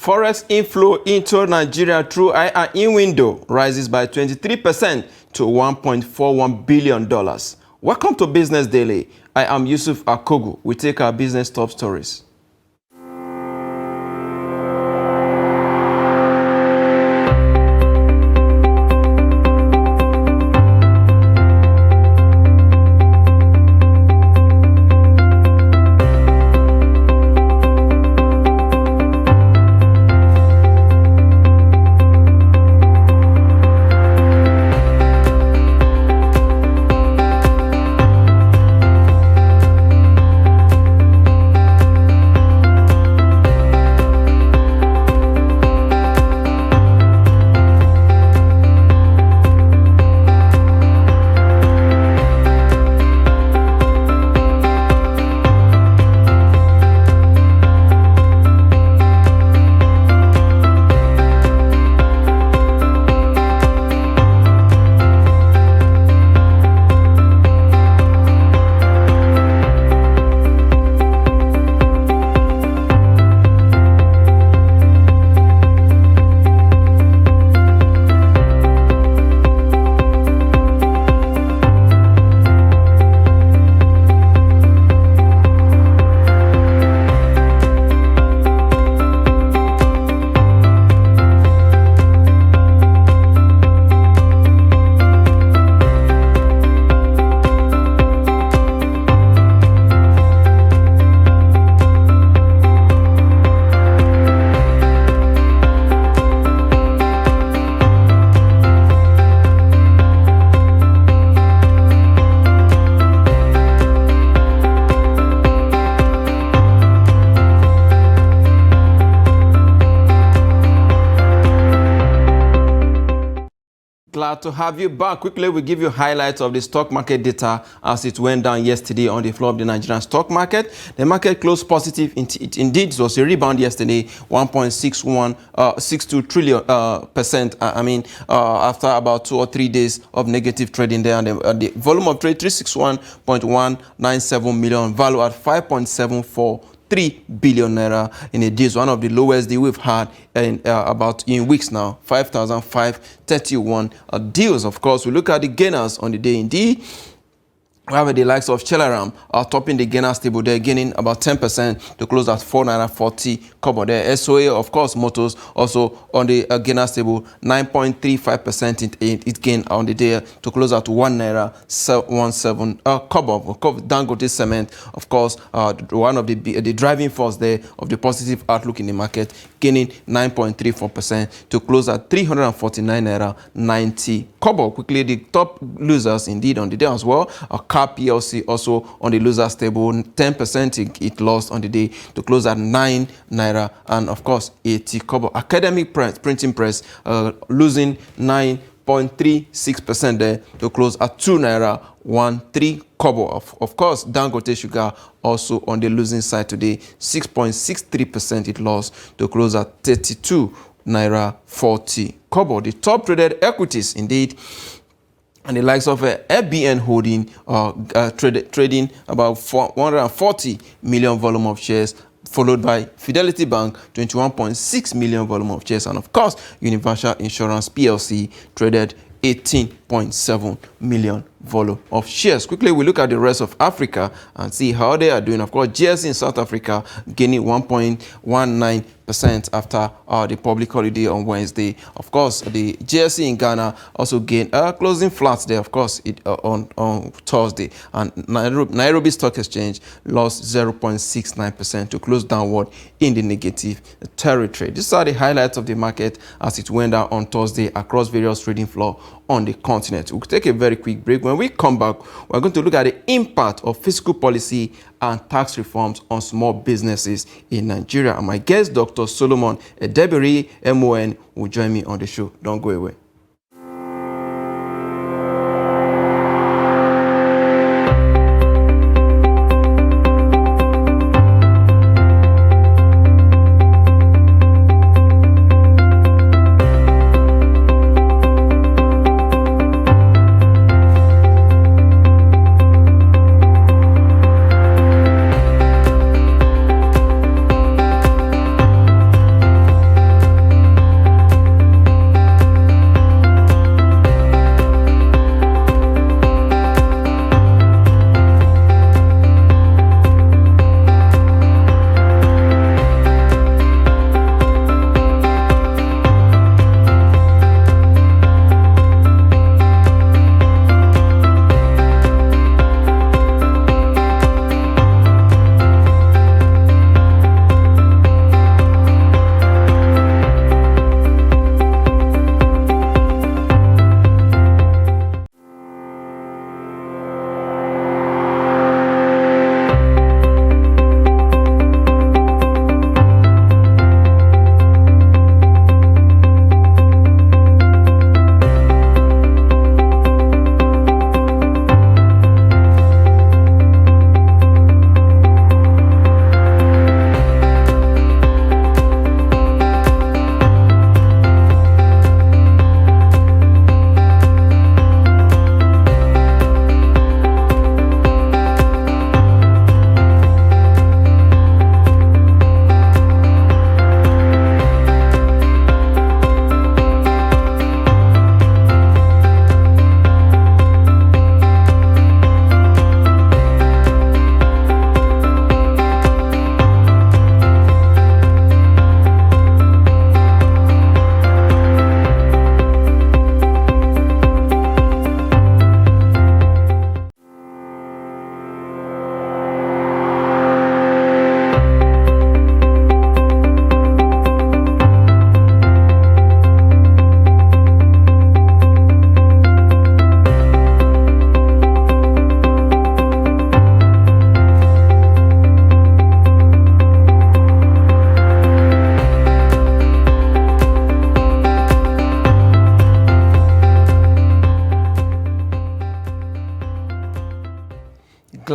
Forex inflow into Nigeria through IRE window rises by 23% to $1.41 billion. Welcome to Business Daily. I am Yusuf Akogu. We take our business top stories. Glad to have you back. Quickly, we give you highlights of the stock market data as it went down yesterday on the floor of the Nigerian stock market. The market closed positive. Indeed, it was a rebound yesterday, 1.62 trillion percent. After about 2 or 3 days of negative trading there, and the volume of trade 361.197 million, value at 5.743 billion naira in a day. Is one of the lowest deal we've had in weeks now. 5,531 deals. Of course, we look at the gainers on the day. Indeed, we have the likes of Chelaram topping the gainers table there, gaining about 10% to close at 4.40 kobo there. SOA, of course, Motors also on the gainers table, 9.35% it gained on the day to close at 1.17 kobo. Dangote Cement, of course, one of the driving force there of the positive outlook in the market, gaining 9.34% to close at 349.90 kobo. Quickly, the top losers indeed on the day as well. Car PLC also on the losers table, 10% it lost on the day to close at 9 naira, and of course 80 kobo. Academic Printing Press losing 9.36% there to close at 2 naira 13 kobo. Of course, Dangote Sugar also on the losing side today, 6.63% it lost to close at 32 naira 40 kobo. The top traded equities indeed, and the likes of FBN holding trading about 140 million volume of shares, followed by Fidelity Bank, 21.6 million volume of shares, and of course, Universal Insurance PLC traded 18.7 million volume of shares. Quickly, we look at the rest of Africa and see how they are doing. Of course, GSE in South Africa gaining 1.19% after the public holiday on Wednesday. Of course, the GSE in Ghana also gained closing flats there, of course, on Thursday. And Nairobi Stock Exchange lost 0.69% to close downward in the negative territory. These are the highlights of the market as it went down on Thursday across various trading floors on the continent. We'll take a very quick break. When we come back, we're going to look at the impact of fiscal policy and tax reforms on small businesses in Nigeria. And my guest, Dr. Solomon Edebiri, MON, will join me on the show. Don't go away.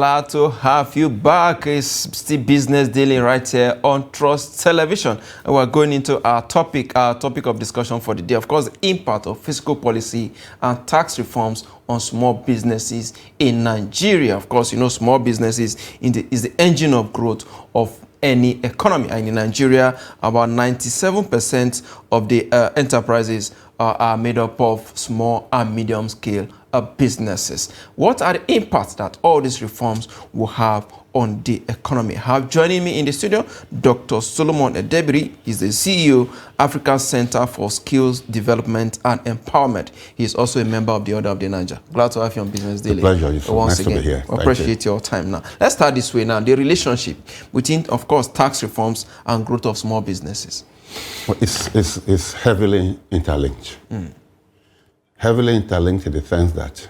glad to have you back. It's still Business Daily right here on Trust Television. And we're going into our topic of discussion for the day. Of course, the impact of fiscal policy and tax reforms on small businesses in Nigeria. Of course, you know, small businesses is the engine of growth of any economy. And in Nigeria, about 97% of the enterprises are made up of small and medium scale businesses. What are the impacts that all these reforms will have on the economy? Joining me in the studio, Dr. Solomon Edebiri. He's the CEO, African Center for Skills Development and Empowerment. He's also a member of the Order of the Niger. Glad to have you on Business Daily. Pleasure. Once nice again, to be here. Appreciate your time now. Let's start this way now. The relationship between, of course, tax reforms and growth of small businesses. Well, it's heavily interlinked. Heavily interlinked in the sense that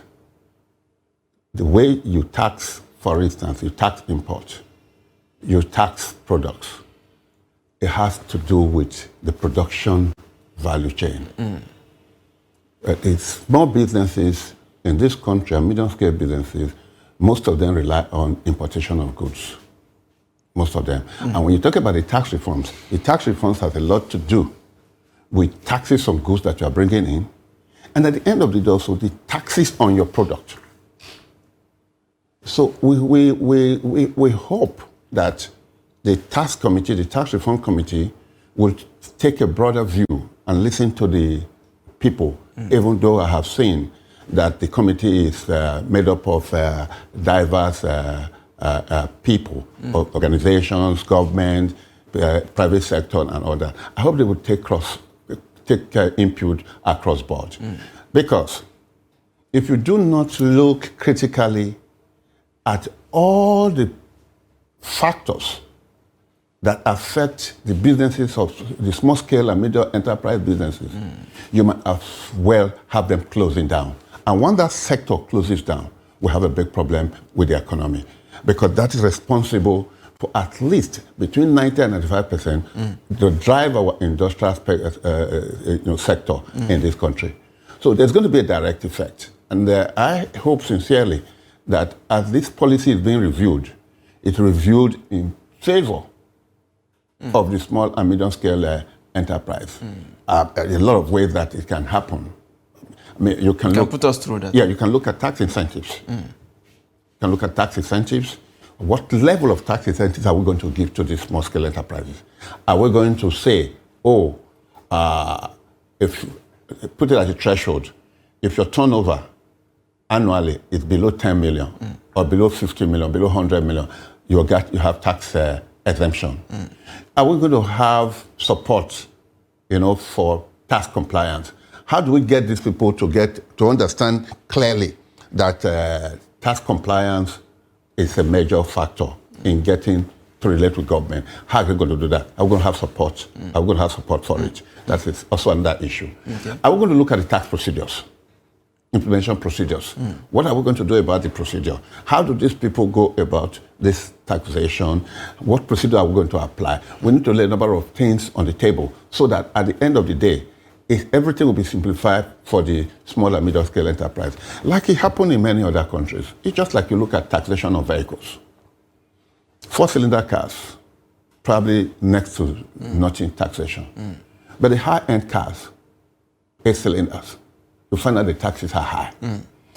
the way you tax, for instance, you tax import, you tax products, it has to do with the production value chain. It's small businesses in this country, and medium-scale businesses, most of them rely on importation of goods. Most of them. And when you talk about the tax reforms has a lot to do with taxes on goods that you are bringing in, and at the end of the day also the taxes on your product. So we hope that the tax reform committee will take a broader view and listen to the people, even though I have seen that the committee is made up of diverse people, organizations, government, private sector, and all that. I hope they would take input across board. Because if you do not look critically at all the factors that affect the businesses of the small scale and medium enterprise businesses, you might as well have them closing down. And when that sector closes down, we have a big problem with the economy, because that is responsible for at least between 90 and 95% to drive our industrial sector in this country. So there's going to be a direct effect. And I hope sincerely that as this policy is being reviewed, it's reviewed in favor of the small and medium scale enterprise. A lot of ways that it can happen. I mean, you can put us through that. Yeah, you can look at tax incentives. You can look at tax incentives. What level of tax incentives are we going to give to these small-scale enterprises? Are we going to say, if put it as a threshold, if your turnover annually is below 10 million or below 50 million, below 100 million, you have tax exemption? Are we going to have support, for tax compliance? How do we get these people to understand clearly that tax compliance is a major factor in getting to relate with government? How are we going to do that? Are we going to have support? Are we going to have support for it? That is also another issue. Okay. Are we going to look at the tax procedures, implementation procedures? What are we going to do about the procedure? How do these people go about this taxation? What procedure are we going to apply? We need to lay a number of things on the table so that at the end of the day, everything will be simplified for the small and medium scale enterprise. Like it happened in many other countries. It's just like you look at taxation of vehicles. 4-cylinder cars, probably next to nothing taxation. But the high-end cars, 8 cylinders, you find that the taxes are high.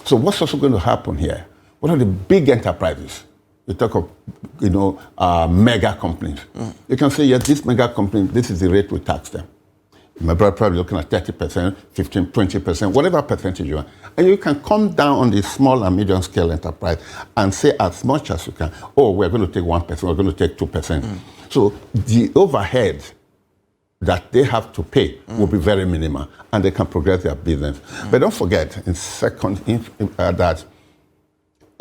So what's also going to happen here? What are the big enterprises? You talk of mega companies. You can say, yes, this mega company, this is the rate we tax them. My brother probably looking at 30%, 15%, 20%, whatever percentage you want. And you can come down on the small and medium scale enterprise and say as much as you can, we're going to take 1%, we're going to take 2%. So the overhead that they have to pay will be very minimal, and they can progress their business. But don't forget, that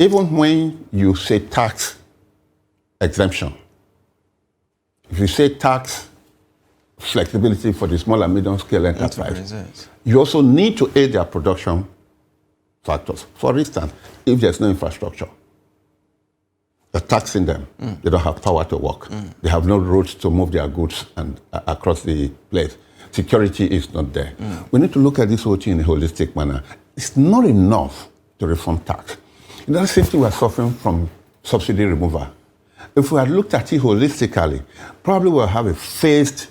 even when you say tax exemption, if you say tax flexibility for the small and medium scale enterprise, you also need to aid their production factors. For instance, if there's no infrastructure, they're taxing them. They don't have power to work. They have no roads to move their goods and across the place. Security is not there. We need to look at this whole thing in a holistic manner. It's not enough to reform tax. That's simply we're suffering from subsidy removal. If we had looked at it holistically, probably we'll have a phased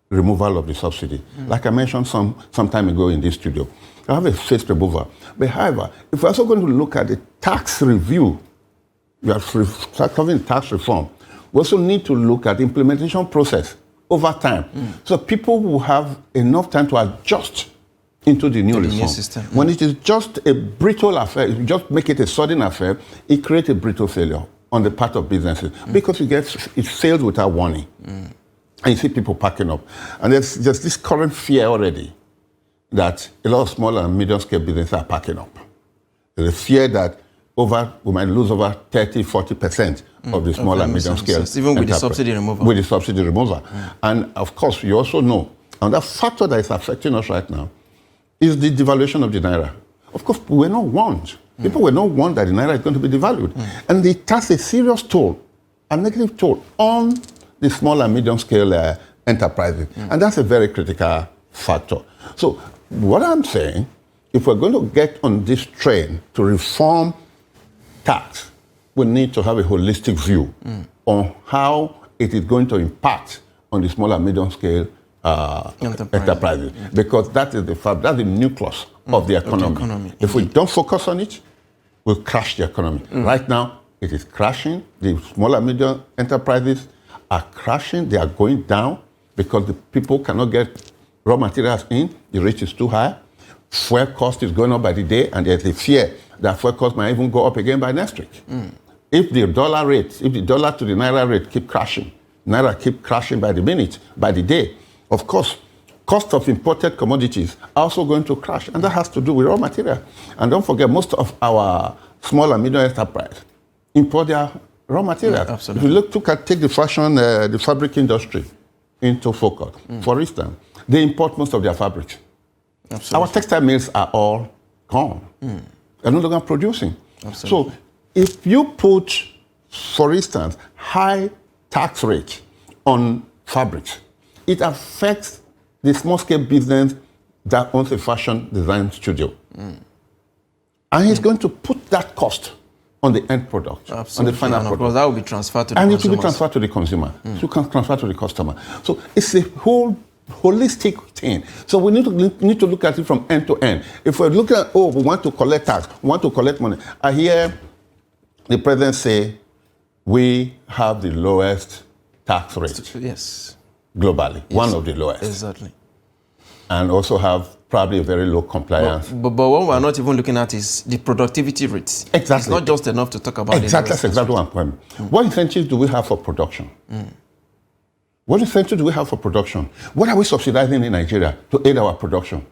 removal of the subsidy. Like I mentioned some time ago in this studio, we'll have a phased removal. But however, if we're also going to look at the tax review, we are covering tax reform, we also need to look at the implementation process over time. So people will have enough time to adjust into the new reform. System. When it is just a brittle affair, if you just make it a sudden affair, it creates a brittle failure on the part of businesses because it fails without warning. And you see people packing up. And there's just this current fear already that a lot of small and medium scale businesses are packing up. There's a fear that we might lose over 30-40% of the small and medium scale. Even with the subsidy removal. With the subsidy removal. And of course, you also know, and that factor that is affecting us right now is the devaluation of the Naira. Of course, we were not warned. People were not warned that the Naira is going to be devalued. And it has a serious toll, a negative toll on the small and medium scale enterprises. And that's a very critical factor. So what I'm saying, if we're going to get on this train to reform tax, we need to have a holistic view on how it is going to impact on the small and medium scale enterprises. Because that is that's the nucleus of the economy. If we don't focus on it, we'll crash the economy. Right now, it is crashing. The small and medium enterprises are crashing. They are going down because the people cannot get raw materials in. The rate is too high. Fuel cost is going up by the day, and there's a fear that fuel cost might even go up again by next week. If the dollar to the Naira rate keep crashing, Naira keep crashing by the minute, by the day, of course, cost of imported commodities are also going to crash, and that has to do with raw material. And don't forget, most of our small and medium enterprise import their raw materials. If you take the fashion, the fabric industry into focus, for instance, they import most of their fabrics. Our textile mills are all gone. They're no longer producing. So if you put, for instance, high tax rate on fabrics, it affects the small-scale business that owns a fashion design studio. And he's going to put that cost on the end product, on the final product. Because that will be transferred to the consumer. And it will be transferred to the consumer. So can transfer to the customer. So it's a whole holistic thing. So we need to look at it from end to end. If we're looking at, we want to collect tax, we want to collect money. I hear the president say, we have the lowest tax rate. Yes. Globally, one of the lowest. Exactly. And also have probably a very low compliance. But what we're not even looking at is the productivity rates. Exactly. It's not just enough to talk about Exactly, that's exactly what I'm saying. What incentives do we have for production? What incentives do we have for production? What are we subsidizing in Nigeria to aid our production?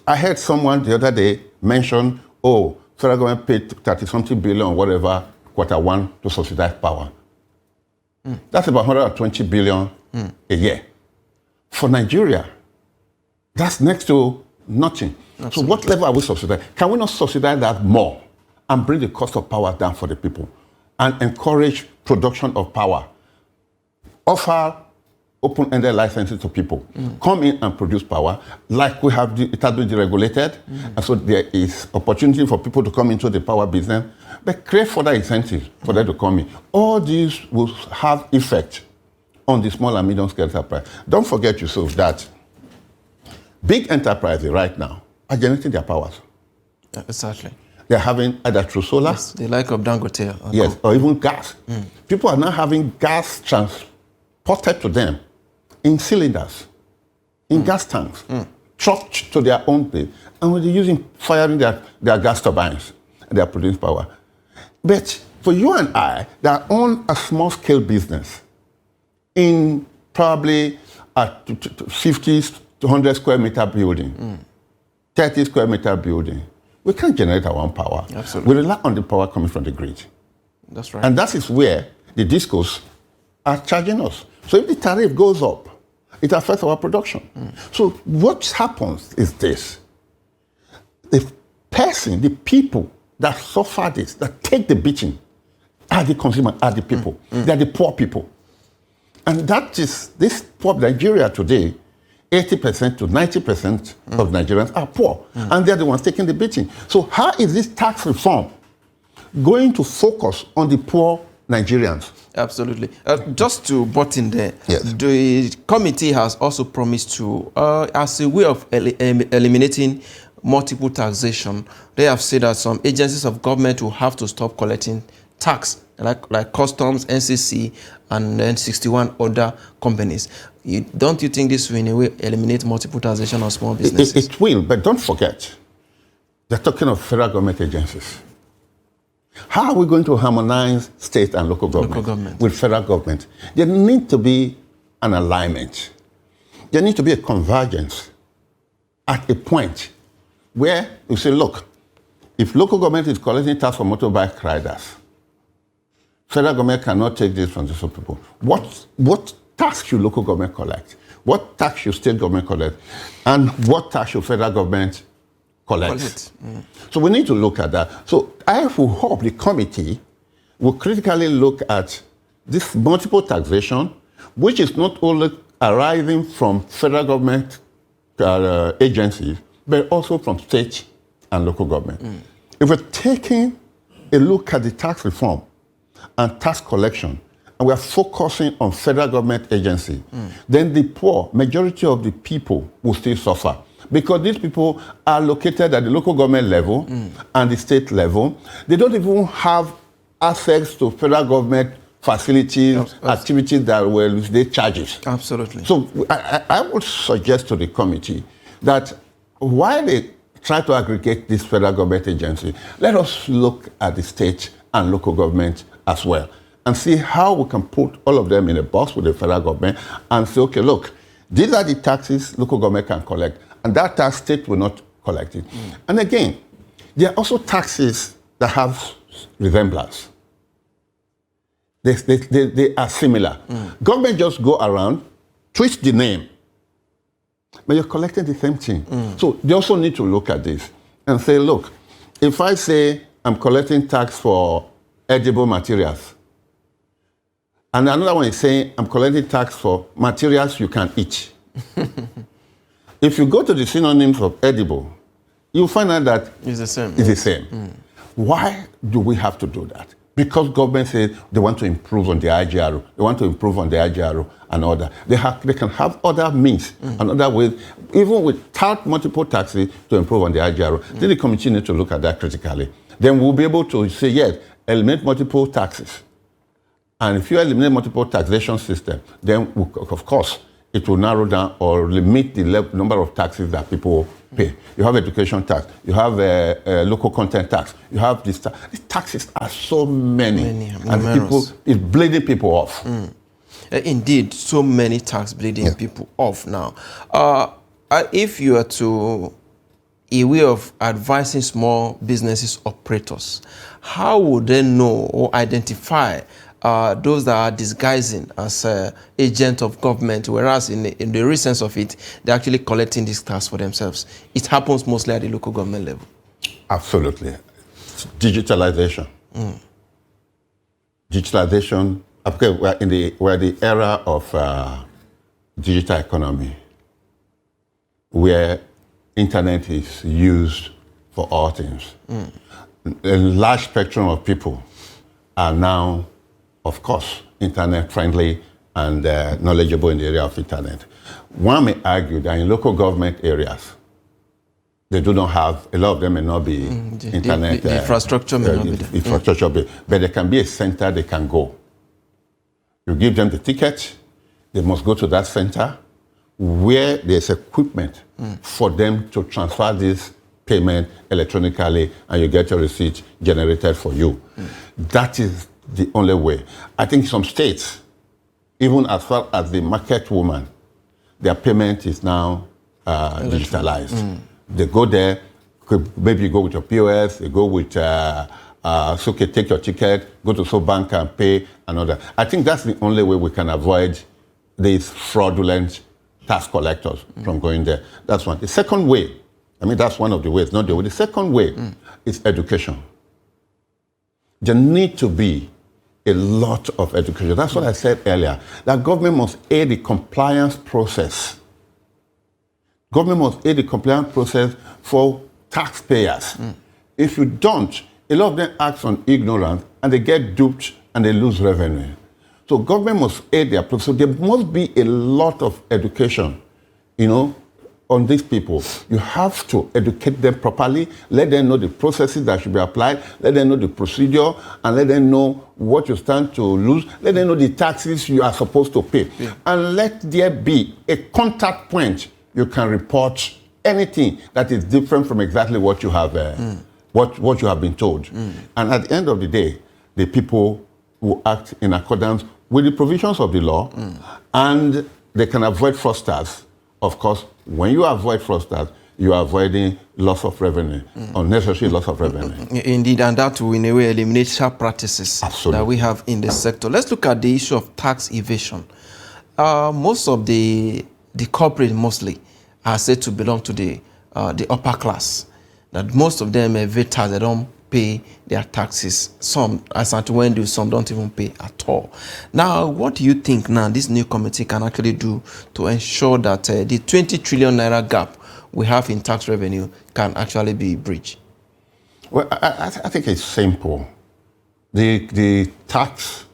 I heard someone the other day mention, federal government paid 30-something billion or whatever, Q1 to subsidize power. That's about 120 billion a year. For Nigeria, that's next to nothing. Absolutely. So what level are we subsidizing? Can we not subsidize that more and bring the cost of power down for the people and encourage production of power? Offer open-ended licenses to people. Come in and produce power like we have, it has been deregulated. And so there is opportunity for people to come into the power business, but create further incentives for them to come in. All these will have effect on the small and medium scale enterprise. Don't forget, Yusuf, that big enterprises right now are generating their powers. Exactly. They're having either through solar. Yes, the like of Dangote. Yes, or even gas. People are now having gas transported to them in cylinders, in gas tanks, trucked to their own place, and they're firing their gas turbines, and they are producing power. But for you and I that own a small-scale business in probably a 50 to 100 square meter building, 30 square meter building, we can't generate our own power. Absolutely. We rely on the power coming from the grid. That's right. And that is where the discos are charging us. So if the tariff goes up, it affects our production. So what happens is this. The people that suffer this, that take the beating, are the consumers, are the people. They are the poor people. And that is, this poor Nigeria today, 80% to 90% of Nigerians are poor. And they're the ones taking the beating. So how is this tax reform going to focus on the poor Nigerians. Absolutely. Just to butt in there, Yes. the committee has also promised to, as a way of eliminating multiple taxation, they have said that some agencies of government will have to stop collecting tax, like customs, NCC, and then 61 other companies. Don't you think this will in a way eliminate multiple taxation of small businesses? It will, but don't forget, they're talking of federal government agencies. How are we going to harmonize state and local government with federal government? There needs to be an alignment. There needs to be a convergence at a point where you say, look, if local government is collecting tax for motorbike riders, federal government cannot take this from these people. What tax should local government collect? What tax should state government collect? And what tax should federal government collect? So we need to look at that. So I will hope the committee will critically look at this multiple taxation, which is not only arising from federal government agencies, but also from state and local government. If we're taking a look at the tax reform and tax collection, and we are focusing on federal government agency, then the poor, majority of the people will still suffer. Because these people are located at the local government level and the state level. They don't even have access to federal government facilities, activities that will elucidate charges. Absolutely. So I would suggest to the committee that while they try to aggregate this federal government agency, let us look at the state and local government as well and see how we can put all of them in a box with the federal government and say, okay, look, these are the taxes local government can collect, and that tax state will not collect it. And again, there are also taxes that have resemblance. They are similar. Government just go around, twist the name, but you're collecting the same thing. So they also need to look at this and say, look, if I say I'm collecting tax for edible materials, and another one is saying I'm collecting tax for materials you can eat. If you go to the synonyms of edible, you'll find out that it's the same. It's the same. Why do we have to do that? Because government says they want to improve on the IGRO. They want to improve on the IGRO and other. They can have other means and other ways, even without multiple taxes, to improve on the IGRO. Then the committee needs to look at that critically. Then we'll be able to say, yes, eliminate multiple taxes. And if you eliminate multiple taxation system, then of course, it will narrow down or limit the number of taxes that people pay. You have education tax, you have a local content tax, you have this tax. These taxes are so many and it's bleeding people off. Indeed, so many tax bleeding people off now. If you are to a way of advising small businesses operators, how would they know or identify those that are disguising as agent of government, whereas in the real sense of it, they're actually collecting this tax for themselves? It happens mostly at the local government level. Absolutely. Digitalization. Digitalization. Okay, we're the era of digital economy, where internet is used for all things. A large spectrum of people are now, of course, internet friendly and knowledgeable in the area of internet. One may argue that in local government areas, they do not have, a lot of them may not be internet. The infrastructure may not be there. Infrastructure, but there can be a center they can go. You give them the ticket, they must go to that center where there's equipment for them to transfer this payment electronically, and you get your receipt generated for you. That is the only way. I think some states, even as far as the market woman, their payment is now digitalized. They go there, maybe you go with your POS, they go with, it's okay, take your ticket, go to SoBank and pay, and all that. I think that's the only way we can avoid these fraudulent tax collectors from going there. That's one. The second way, I mean, that's one of the ways, not the way. The second way is education. There need to be a lot of education. That's what I said earlier, that government must aid the compliance process. Government must aid the compliance process for taxpayers. If you don't, A lot of them act on ignorance, and they get duped, and they lose revenue. So government must aid their process. So there must be a lot of education, on these people. You have to educate them properly, let them know the processes that should be applied, let them know the procedure, and let them know what you stand to lose, let them know the taxes you are supposed to pay. Yeah. And let there be a contact point you can report anything that is different from exactly what you have what you have been told. And at the end of the day, the people will act in accordance with the provisions of the law, and they can avoid fraudsters. Of course, when you avoid fraudsters, you are avoiding loss of revenue, unnecessary loss of revenue. Indeed, and that will in a way eliminate sharp practices that we have in the sector. Let's look at the issue of tax evasion. Most of the corporate mostly are said to belong to the upper class. That most of them evade tax, they don't pay their taxes. Some, as at when do, some don't even pay at all. Now, what do you think now this new committee can actually do to ensure that the 20 trillion naira gap we have in tax revenue can actually be bridged? Well, I think it's simple. The tax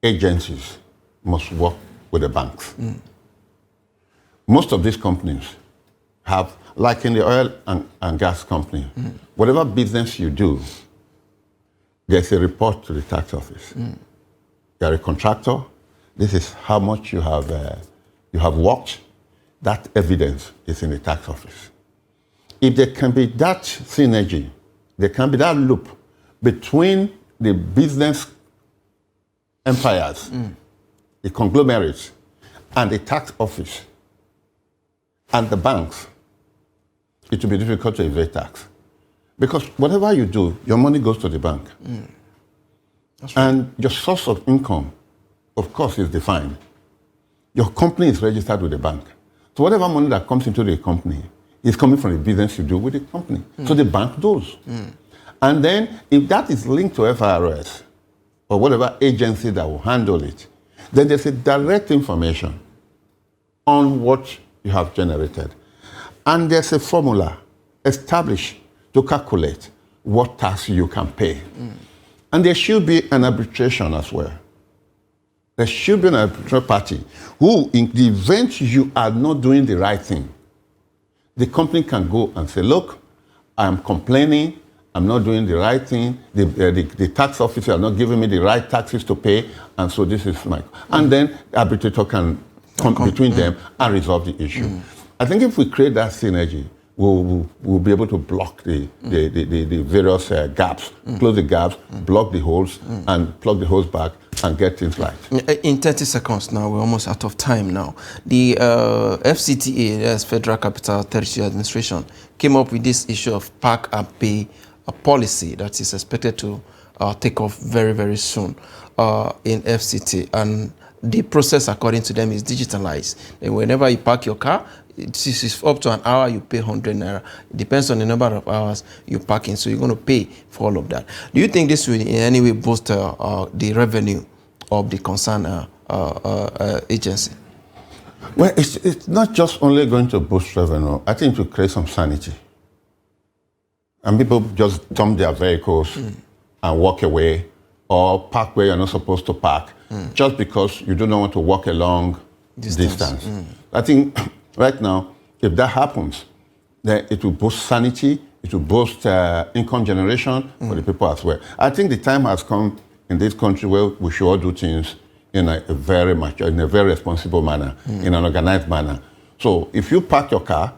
agencies must work with the banks. Most of these companies have, like in the oil and gas company, whatever business you do, there's a report to the tax office. You're a contractor. This is how much you have worked. That evidence is in the tax office. If there can be that synergy, there can be that loop between the business empires, the conglomerates, and the tax office, and the banks, it will be difficult to evade tax. Because whatever you do, your money goes to the bank. That's right. And your source of income, of course, is defined. Your company is registered with the bank. So whatever money that comes into the company is coming from the business you do with the company. So the bank does. And then if that is linked to FRS or whatever agency that will handle it, then there's a direct information on what you have generated. And there's a formula established to calculate what tax you can pay. And there should be an arbitration as well. There should be an arbitration party who, in the event you are not doing the right thing, the company can go and say, look, I'm complaining, I'm not doing the right thing, the tax officer are not giving me the right taxes to pay, and so this is my... And then the arbitrator can come between them and resolve the issue. I think if we create that synergy, we'll be able to block the various gaps, close the gaps, block the holes, and plug the holes back and get things right. In 30 seconds now, we're almost out of time now. The FCTA, that's Federal Capital Territory Administration, came up with this issue of pack and pay policy that is expected to take off very, very soon in FCT. And the process, according to them, is digitalized. And whenever you park your car, it is up to an hour, you pay 100 naira. It depends on the number of hours you park in, so you're going to pay for all of that. Do you think this will in any way boost the revenue of the concerned agency? Well, it's not just only going to boost revenue. I think it will create some sanity. And people just dump their vehicles and walk away, or park where you're not supposed to park, just because you do not want to walk a long distance. I think right now, if that happens, then it will boost sanity, it will boost income generation for the people as well. I think the time has come in this country where we should all do things in a very responsible manner, in an organized manner. So if you park your car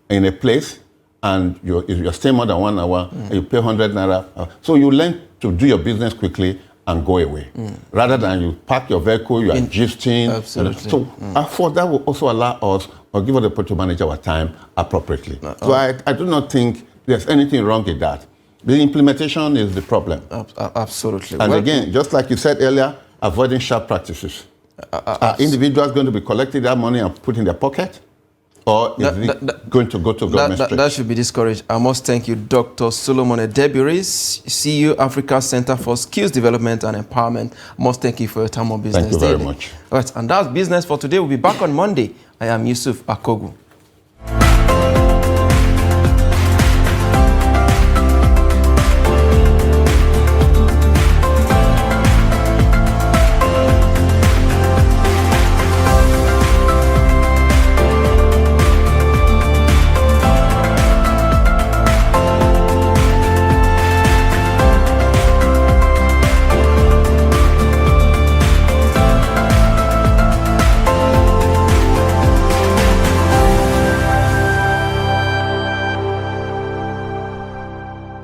in a place and you're staying more than 1 hour, and you pay 100 naira, so you learn to do your business quickly and go away, rather than you park your vehicle, you are gisting. Absolutely. So for that will also allow us, or give us the opportunity to manage our time appropriately. So I do not think there's anything wrong with that. The implementation is the problem. Absolutely. And again, just like you said earlier, avoiding sharp practices. Are individuals going to be collecting that money and put in their pocket? Or is it going to go to government? That should be discouraged. I must thank you, Dr. Solomon Edebiri, CEO, Africa Center for Skills Development and Empowerment. I must thank you for your time on Business Daily. Thank you very much. All right, and that's business for today. We'll be back on Monday. I am Yusuf Akogu.